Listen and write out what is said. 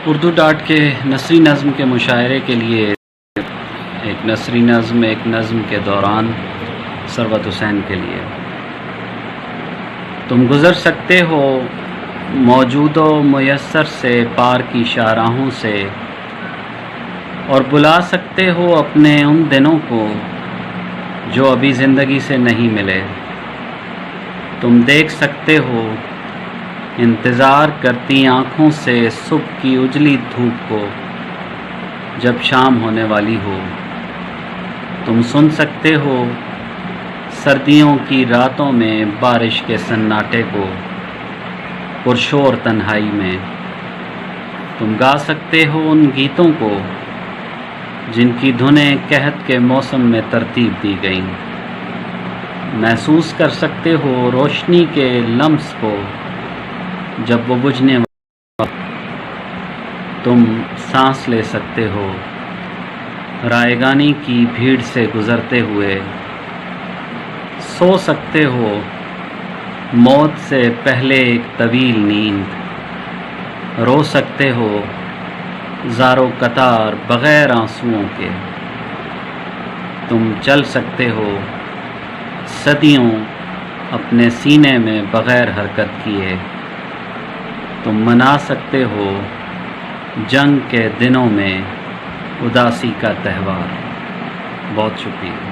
Urdu dot کے نثری نظم کے مشاعرے کے لیے ایک نثری نظم کے دوران ثروت حسین کے لیے۔ تم گزر سکتے ہو موجود و میسر سے پار کی شاہراہوں سے، اور بلا سکتے ہو اپنے ان دنوں کو جو ابھی زندگی سے نہیں ملے۔ تم دیکھ سکتے ہو انتظار کرتی آنکھوں سے صبح کی اجلی دھوپ کو جب شام ہونے والی ہو۔ تم سن سکتے ہو سردیوں کی راتوں میں بارش کے سناٹے کو پرشور تنہائی میں۔ تم گا سکتے ہو ان گیتوں کو جن کی دھنیں قحط کے موسم میں ترتیب دی گئیں۔ محسوس کر سکتے ہو روشنی کے لمس کو جب وہ بجھنے والا۔ تم سانس لے سکتے ہو رائیگانی کی بھیڑ سے گزرتے ہوئے۔ سو سکتے ہو موت سے پہلے ایک طویل نیند۔ رو سکتے ہو زارو قطار بغیر آنسوؤں کے۔ تم چل سکتے ہو صدیوں اپنے سینے میں بغیر حرکت کیے۔ تم منا سکتے ہو جنگ کے دنوں میں اداسی کا تہوار۔ بہت شکریہ۔